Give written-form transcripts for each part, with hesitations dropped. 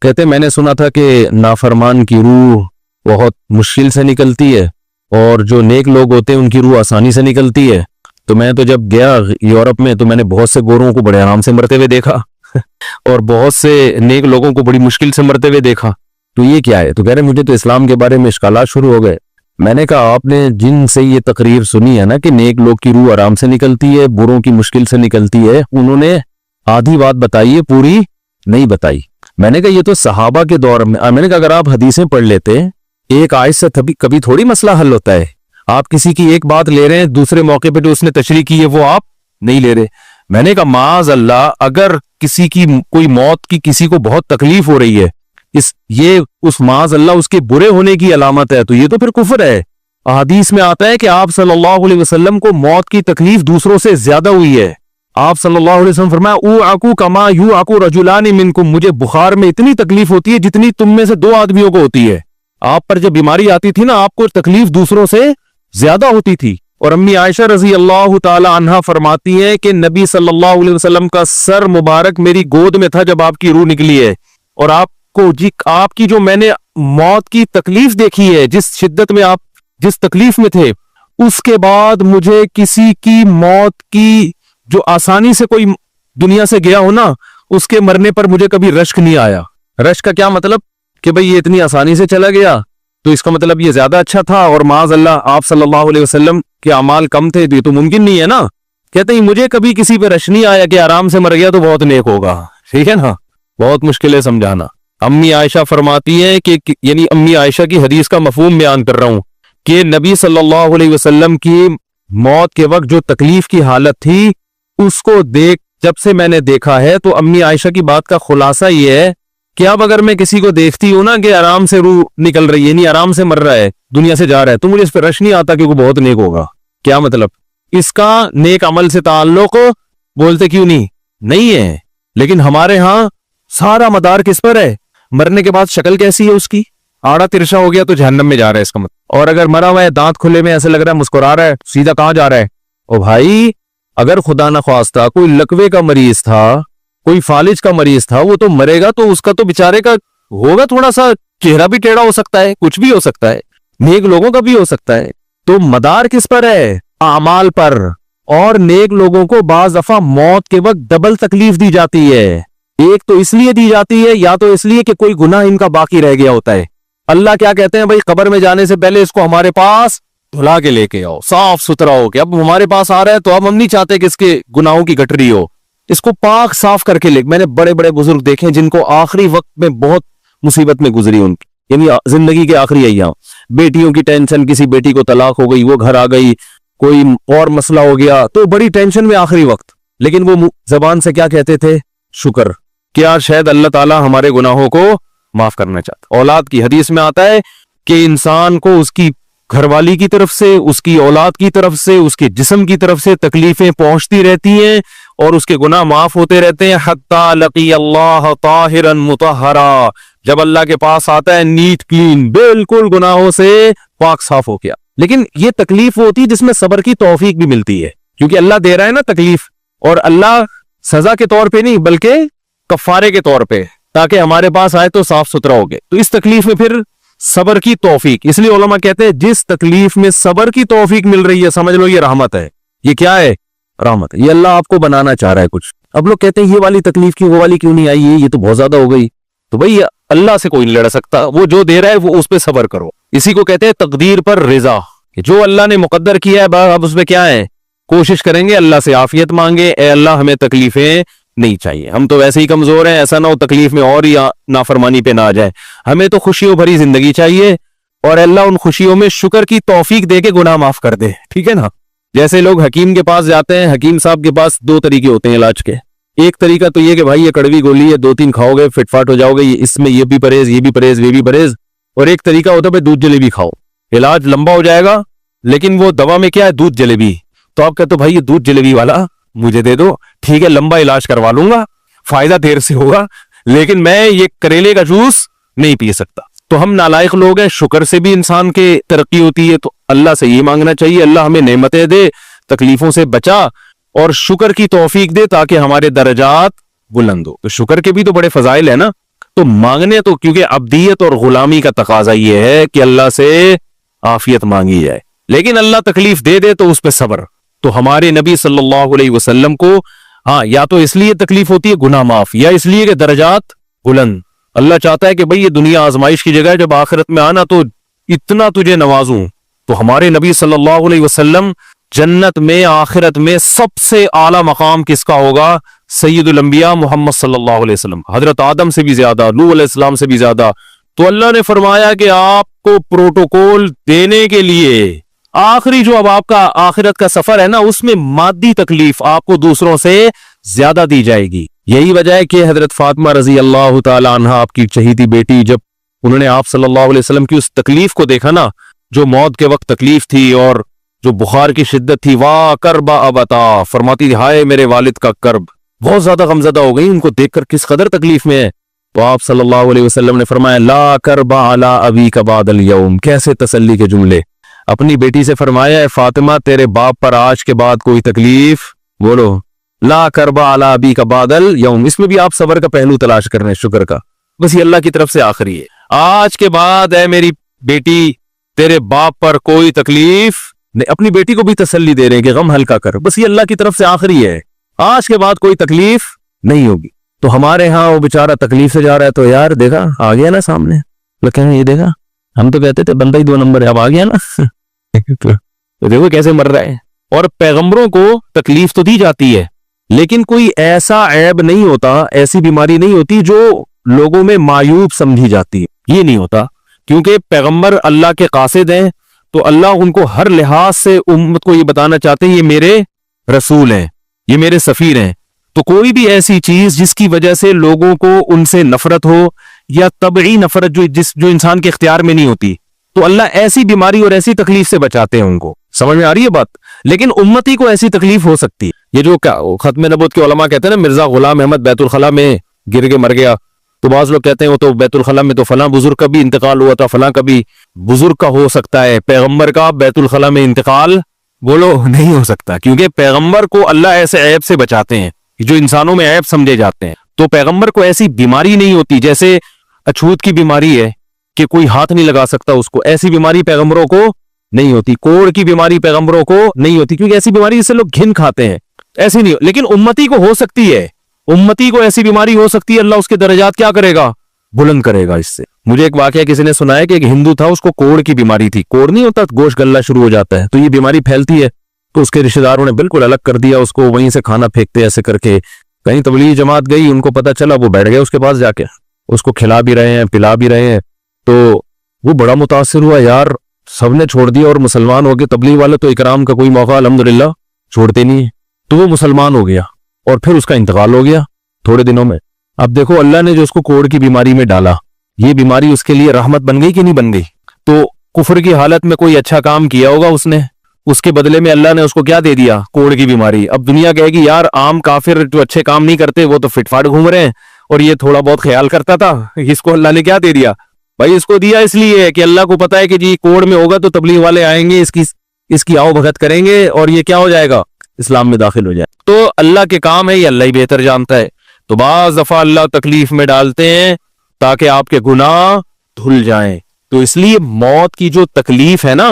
کہتے ہیں میں نے سنا تھا کہ نافرمان کی روح بہت مشکل سے نکلتی ہے اور جو نیک لوگ ہوتے ہیں ان کی روح آسانی سے نکلتی ہے. تو میں تو جب گیا یورپ میں تو میں نے بہت سے گوروں کو بڑے آرام سے مرتے ہوئے دیکھا اور بہت سے نیک لوگوں کو بڑی مشکل سے مرتے ہوئے دیکھا. تو یہ کیا ہے؟ تو کہہ رہے مجھے تو اسلام کے بارے میں اشکالات شروع ہو گئے. میں نے کہا آپ نے جن سے یہ تقریر سنی ہے نا کہ نیک لوگ کی روح آرام سے نکلتی ہے، بروں کی مشکل سے نکلتی ہے، انہوں نے آدھی بات بتائی ہے، پوری نہیں بتائی. میں نے کہا یہ تو صحابہ کے دور میں نے کہا اگر آپ حدیثیں پڑھ لیتے ایک آیت سے کبھی تھوڑی مسئلہ حل ہوتا ہے. آپ کسی کی ایک بات لے رہے ہیں، دوسرے موقع پہ جو اس نے تشریح کی ہے وہ آپ نہیں لے رہے. میں نے کہا معاذ اللہ، اگر کسی کی کوئی موت کی کسی کو بہت تکلیف ہو رہی ہے، یہ اس معاذ اللہ اس کے برے ہونے کی علامت ہے، تو یہ تو پھر کفر ہے. حدیث میں آتا ہے کہ آپ صلی اللہ علیہ وسلم کو موت کی تکلیف دوسروں سے زیادہ ہوئی ہے. آپ صلی اللہ علیہ وسلم فرمایا اوعکو کما یوعکو رجلان منکم، مجھے بخار میں اتنی تکلیف ہوتی ہے جتنی تم میں سے 2 آدمیوں کو ہوتی ہے. آپ پر جب بیماری آتی تھی نا آپ کو تکلیف دوسروں سے زیادہ ہوتی تھی. اور امی عائشہ رضی اللہ تعالی عنہا فرماتی ہیں کہ نبی صلی اللہ علیہ وسلم کا سر مبارک میری گود میں تھا جب آپ کی روح نکلی ہے، اور آپ کی جو میں نے موت کی تکلیف دیکھی ہے، جس شدت میں آپ جس تکلیف میں تھے، اس کے بعد مجھے کسی کی موت کی جو آسانی سے کوئی دنیا سے گیا ہو نا، اس کے مرنے پر مجھے کبھی رشک نہیں آیا. رشک کا کیا مطلب؟ کہ بھئی یہ اتنی آسانی سے چلا گیا تو اس کا مطلب یہ زیادہ اچھا تھا، اور معاذ اللہ آپ صلی اللہ علیہ وسلم کے اعمال کم تھے، تو یہ تو ممکن نہیں ہے نا. کہتے ہیں مجھے کبھی کسی پہ رش نہیں آیا کہ آرام سے مر گیا تو بہت نیک ہوگا. ٹھیک ہے نا، بہت مشکل ہے سمجھانا. امی عائشہ فرماتی ہیں کہ یعنی امی عائشہ کی حدیث کا مفہوم بیان کر رہا ہوں کہ نبی صلی اللہ علیہ وسلم کی موت کے وقت جو تکلیف کی حالت تھی اس کو جب سے میں نے دیکھا ہے، تو امی عائشہ کی بات کا خلاصہ یہ ہے کہ اب اگر میں کسی کو دیکھتی ہوں نا کہ آرام سے روح نکل رہی ہے، یعنی آرام سے مر رہا ہے، دنیا سے جا رہا ہے، تو مجھے اس پہ رش نہیں آتا کہ وہ بہت نیک ہوگا. کیا مطلب؟ اس کا نیک عمل سے تعلق بولتے کیوں نہیں ہے. لیکن ہمارے ہاں سارا مدار کس پر ہے؟ مرنے کے بعد شکل کیسی ہے اس کی؟ آڑا ترشا ہو گیا تو جہنم میں جا رہا ہے اس کا مطلب. اور اگر مرا ہوا ہے دانت کھلے میں ایسے لگ رہا ہے مسکرا رہا ہے، سیدھا کہاں جا رہا ہے؟ او بھائی اگر خدا نہ خواستہ کوئی لکوے کا مریض تھا، کوئی فالج کا مریض تھا، وہ تو مرے گا تو اس کا تو بیچارے کا ہوگا تھوڑا سا چہرہ بھی ٹیڑھا ہو سکتا ہے، کچھ بھی ہو سکتا ہے، نیک لوگوں کا بھی ہو سکتا ہے. تو مدار کس پر ہے؟ اعمال پر. اور نیک لوگوں کو بعض دفعہ موت کے وقت ڈبل تکلیف دی جاتی ہے. ایک تو اس لیے دی جاتی ہے، یا تو اس لیے کہ کوئی گناہ ان کا باقی رہ گیا ہوتا ہے. اللہ کیا کہتے ہیں؟ بھائی قبر میں جانے سے پہلے اس کو ہمارے پاس دھلا کے لے کے آؤ، صاف ستھرا ہو کے. اب ہمارے پاس آ رہا ہے تو اب ہم نہیں چاہتے کہ اس کے گناہوں کی گٹری ہو، اس کو پاک صاف کر کے لے. میں نے بڑے بڑے بزرگ دیکھے جن کو آخری وقت میں بہت مصیبت میں گزری ان کی، یعنی زندگی کے آخری ایام، بیٹیوں کی ٹینشن، کسی بیٹی کو طلاق ہو گئی، وہ گھر آ گئی، کوئی اور مسئلہ ہو گیا، تو بڑی ٹینشن میں آخری وقت. لیکن وہ زبان سے کیا کہتے تھے؟ شکر. کیا شاید اللہ تعالیٰ ہمارے گناہوں کو معاف کرنا چاہتا. اولاد کی حدیث میں آتا ہے کہ انسان کو اس کی گھر والی کی طرف سے، اس کی اولاد کی طرف سے، اس کے جسم کی طرف سے تکلیفیں پہنچتی رہتی ہیں اور اس کے گناہ معاف ہوتے رہتے ہیں حتی لقی اللہ طاہرا مطہرا. جب اللہ کے پاس آتا ہے نیٹ کلین، بالکل گناہوں سے پاک صاف ہو گیا. لیکن یہ تکلیف ہوتی ہے جس میں صبر کی توفیق بھی ملتی ہے، کیونکہ اللہ دے رہا ہے نا تکلیف، اور اللہ سزا کے طور پہ نہیں بلکہ کفارے کے طور پہ، تاکہ ہمارے پاس آئے تو صاف ستھرا ہو گئے. تو اس تکلیف میں پھر صبر کی توفیق، اس لیے علماء کہتے ہیں جس تکلیف میں صبر کی توفیق مل رہی ہے سمجھ لو یہ رحمت ہے. یہ کیا ہے؟ رحمت ہے. یہ اللہ آپ کو بنانا چاہ رہا ہے کچھ. اب لوگ کہتے ہیں یہ والی تکلیف کی وہ والی کیوں نہیں آئی، یہ تو بہت زیادہ ہو گئی. تو بھئی اللہ سے کوئی نہیں لڑ سکتا، وہ جو دے رہا ہے وہ اس پہ صبر کرو. اسی کو کہتے ہیں تقدیر پر رضا، کہ جو اللہ نے مقدر کیا ہے اب اس پہ کیا ہے؟ کوشش کریں گے اللہ سے عافیت مانگے، اے اللہ ہمیں تکلیفیں نہیں چاہیے، ہم تو ویسے ہی کمزور ہیں، ایسا نہ ہو تکلیف میں اور ہی نافرمانی پہ نہ آ جائے. ہمیں تو خوشیوں بھری زندگی چاہیے، اور اللہ ان خوشیوں میں شکر کی توفیق دے کے گناہ معاف کر دے. ٹھیک ہے نا؟ جیسے لوگ حکیم کے پاس جاتے ہیں، حکیم صاحب کے پاس 2 طریقے ہوتے ہیں علاج کے. ایک طریقہ تو یہ کہ بھائی یہ کڑوی گولی ہے، 2-3 کھاؤ گے فٹ فاٹ ہو جاؤ گے، اس میں یہ بھی پرہیز، یہ بھی پرہیز، یہ بھی پرہیز. اور ایک طریقہ ہوتا ہے بھائی دودھ جلیبی کھاؤ، علاج لمبا ہو جائے گا، لیکن وہ دوا میں کیا ہے؟ دودھ جلیبی. تو آپ کہتے ہو بھائی یہ دودھ جلیبی والا مجھے دے دو، ٹھیک ہے لمبا علاج کروا لوں گا، فائدہ دیر سے ہوگا، لیکن میں یہ کریلے کا جوس نہیں پی سکتا. تو ہم نالائق لوگ ہیں، شکر سے بھی انسان کے ترقی ہوتی ہے. تو اللہ سے یہ مانگنا چاہیے اللہ ہمیں نعمتیں دے، تکلیفوں سے بچا، اور شکر کی توفیق دے تاکہ ہمارے درجات بلند ہو. تو شکر کے بھی تو بڑے فضائل ہیں نا. تو مانگنے تو کیونکہ ابدیت اور غلامی کا تقاضا یہ ہے کہ اللہ سے عافیت مانگی جائے، لیکن اللہ تکلیف دے دے تو اس پہ صبر۔ تو ہمارے نبی صلی اللہ علیہ وسلم کو ہاں یا تو اس لیے تکلیف ہوتی ہے گناہ معاف، یا اس لیے کہ درجات بلند۔ اللہ چاہتا ہے کہ بھئی یہ دنیا آزمائش کی جگہ ہے، جب آخرت میں آنا تو اتنا تجھے نوازوں۔ تو ہمارے نبی صلی اللہ علیہ وسلم جنت میں آخرت میں سب سے اعلیٰ مقام کس کا ہوگا؟ سید الانبیاء محمد صلی اللہ علیہ وسلم، حضرت آدم سے بھی زیادہ، نوح علیہ السلام سے بھی زیادہ۔ تو اللہ نے فرمایا کہ آپ کو پروٹوکول دینے کے لیے آخری جو اب آپ کا آخرت کا سفر ہے نا، اس میں مادی تکلیف آپ کو دوسروں سے زیادہ دی جائے گی۔ یہی وجہ ہے کہ حضرت فاطمہ رضی اللہ تعالی عنہ آپ کی چہیتی بیٹی، جب انہوں نے آپ صلی اللہ علیہ وسلم کی اس تکلیف کو دیکھا نا، جو موت کے وقت تکلیف تھی اور جو بخار کی شدت تھی، واہ کربا ابتا، فرماتی تھی ہائے میرے والد کا کرب، بہت زیادہ غمزدہ ہو گئی ان کو دیکھ کر کس قدر تکلیف میں ہے۔ تو آپ صلی اللہ علیہ وسلم نے فرمایا لا کربا علی ابیک بعد اليوم، کیسے تسلی کے جملے۔ اپنی بیٹی سے فرمایا اے فاطمہ تیرے باپ پر آج کے بعد کوئی تکلیف، بولو لا کربا علی ابیک بعد اليوم، اس میں بھی آپ صبر کا پہلو تلاش کر رہے ہیں، شکر کا، بس یہ اللہ کی طرف سے آخری ہے۔ آج کے بعد اے میری بیٹی تیرے باپ پر کوئی تکلیف نہیں، اپنی بیٹی کو بھی تسلی دے رہے ہیں کہ غم ہلکا کر، بس یہ اللہ کی طرف سے آخری ہے، آج کے بعد کوئی تکلیف نہیں ہوگی۔ تو ہمارے ہاں وہ بیچارہ تکلیف سے جا رہا ہے، تو یار دیکھا آ گیا نا سامنے، لوگ کہیں یہ دیکھا، ہم تو کہتے تھے بندہ ہی 2 نمبر ہے، اب آ گیا نا تو دیکھو کیسے مر رہا ہے۔ اور پیغمبروں کو تکلیف تو دی جاتی ہے، لیکن کوئی ایسا عیب نہیں ہوتا، ایسی بیماری نہیں ہوتی جو لوگوں میں معیوب سمجھی جاتی ہے، یہ نہیں ہوتا، کیونکہ پیغمبر اللہ کے قاصد ہیں، تو اللہ ان کو ہر لحاظ سے امت کو یہ بتانا چاہتے ہیں یہ میرے رسول ہیں، یہ میرے سفیر ہیں۔ تو کوئی بھی ایسی چیز جس کی وجہ سے لوگوں کو ان سے نفرت ہو، یا طبعی نفرت جو انسان کے اختیار میں نہیں ہوتی، تو اللہ ایسی بیماری اور ایسی تکلیف سے بچاتے ہیں ان کو۔ سمجھ میں آ رہی ہے بات؟ لیکن امتی کو ایسی تکلیف ہو سکتی ہے، یہ جو ختم نبوت کے علماء کہتے ہیں نا مرزا غلام احمد بیت الخلاء میں گر کے مر گیا، تو بعض لوگ کہتے ہیں وہ تو بیت الخلاء میں تو فلاں بزرگ کا بھی انتقال ہوا تھا، فلاں کا بھی بزرگ کا ہو سکتا ہے، پیغمبر کا بیت الخلاء میں انتقال بولو نہیں ہو سکتا، کیونکہ پیغمبر کو اللہ ایسے عیب سے بچاتے ہیں جو انسانوں میں عیب سمجھے جاتے ہیں۔ تو پیغمبر کو ایسی بیماری نہیں ہوتی، جیسے اچھوت کی بیماری ہے کہ کوئی ہاتھ نہیں لگا سکتا اس کو، ایسی بیماری پیغمبروں کو نہیں ہوتی۔ کوڑ کی بیماری پیغمبروں کو نہیں ہوتی، کیونکہ ایسی بیماری جس سے لوگ گھن کھاتے ہیں، ایسی نہیں، لیکن امتی کو ہو سکتی ہے، امتی کو ایسی بیماری ہو سکتی ہے، اللہ اس کے درجات کیا کرے گا؟ بلند کرے گا اس سے۔ مجھے ایک واقعہ کسی نے سنایا کہ ایک ہندو تھا، اس کو کوڑ کی بیماری تھی، کوڑ نہیں ہوتا گوشت گلنا شروع ہو جاتا ہے، تو یہ بیماری پھیلتی ہے، تو اس کے رشتہ داروں نے بالکل الگ کر دیا اس کو، وہیں سے کھانا پھینکتے ایسے کر کے، کہیں تبلیغی جماعت گئی، ان کو پتہ چلا، وہ بیٹھ گئے اس کے پاس جا کے، اس کو کھلا بھی رہے ہیں پلا بھی رہے ہیں، تو وہ بڑا متاثر ہوا، یار سب نے چھوڑ دیا اور مسلمان ہو گئے، تبلیغ والے تو اکرام کا کوئی موقع الحمدللہ چھوڑتے نہیں ہیں، تو وہ مسلمان ہو گیا اور پھر اس کا انتقال ہو گیا تھوڑے دنوں میں۔ اب دیکھو اللہ نے جو اس کو کوڑ کی بیماری میں ڈالا، یہ بیماری اس کے لیے رحمت بن گئی کہ نہیں بن گئی؟ تو کفر کی حالت میں کوئی اچھا کام کیا ہوگا اس نے، اس کے بدلے میں اللہ نے اس کو کیا دے دیا؟ کوڑ کی بیماری۔ اب دنیا کہے گی یار عام کافر جو اچھے کام نہیں کرتے وہ تو فٹ فاٹ گھوم رہے ہیں، اور یہ تھوڑا بہت خیال کرتا تھا، اس کو اللہ نے کیا دے دیا؟ بھائی اس کو دیا اس لیے کہ اللہ کو پتا ہے کہ جی کوڑ میں ہوگا تو تبلیغ والے آئیں گے، اس کی آؤ بھگت کریں گے اور یہ کیا ہو جائے گا؟ اسلام میں داخل ہو جائے۔ تو اللہ کے کام ہے، یہ اللہ ہی بہتر جانتا ہے۔ تو بعض دفعہ اللہ تکلیف میں ڈالتے ہیں تاکہ آپ کے گناہ دھل جائیں، تو اس لیے موت کی جو تکلیف ہے نا،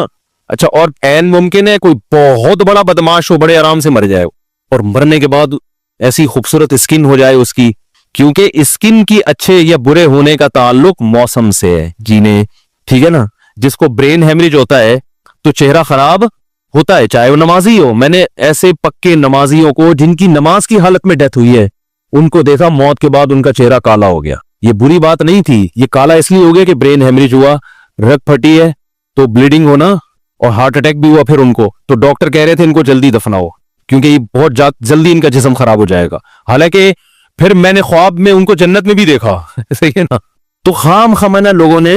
اچھا اور عین ممکن ہے کوئی بہت بڑا بدماش ہو، بڑے آرام سے مر جائے، اور مرنے کے بعد ایسی خوبصورت اسکن ہو جائے اس کی، کیونکہ اسکن کی اچھے یا برے ہونے کا تعلق موسم سے ہے، جینے، ٹھیک ہے نا؟ جس کو برین ہیمریج ہوتا ہے تو چہرہ خراب ہوتا ہے، چاہے وہ نمازی ہو۔ میں نے ایسے پکے نمازیوں کو جن کی نماز کی حالت میں ڈیتھ ہوئی ہے، ان کو دیکھا موت کے بعد ان کا چہرہ کالا ہو گیا۔ یہ بری بات نہیں تھی، یہ کالا اس لیے ہو گیا کہ برین ہیمریج ہوا، رگ پھٹی ہے تو بلیڈنگ ہونا، اور ہارٹ اٹیک بھی ہوا پھر ان کو، تو ڈاکٹر کہہ رہے تھے ان کو جلدی دفناؤ کیونکہ یہ بہت جلدی ان کا جسم خراب ہو جائے گا۔ حالانکہ پھر میں نے خواب میں ان کو جنت میں بھی دیکھا، صحیح ہے نا؟ تو خام خمانہ لوگوں نے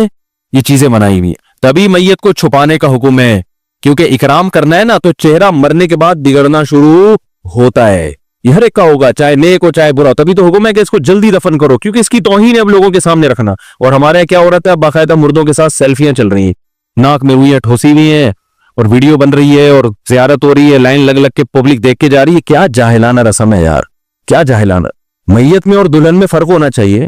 یہ چیزیں بنائی ہوئی ہیں۔ تبھی میت کو چھپانے کا حکم ہے، کیونکہ اکرام کرنا ہے نا، تو چہرہ مرنے کے بعد بگڑنا شروع ہوتا ہے، یہ ہر ایک کا ہوگا، چاہے نیک ہو چاہے برا، تبھی تو حکم ہے کہ اس کو جلدی دفن کرو، کیونکہ اس کی توہین ہے اب لوگوں کے سامنے رکھنا۔ اور ہمارے یہاں کیا ہو رہا ہے، باقاعدہ مردوں کے ساتھ سیلفیاں چل رہی ہیں، ناک میں ہوئی ہیں، ٹھوسی ہوئی ہیں، اور ویڈیو بن رہی ہے، اور زیارت ہو رہی ہے، لائن لگ لگ کے پبلک دیکھ کے جا رہی ہے۔ کیا جاہلانہ رسم ہے یار، کیا جاہلانہ۔ میت میں اور دلہن میں فرق ہونا چاہیے،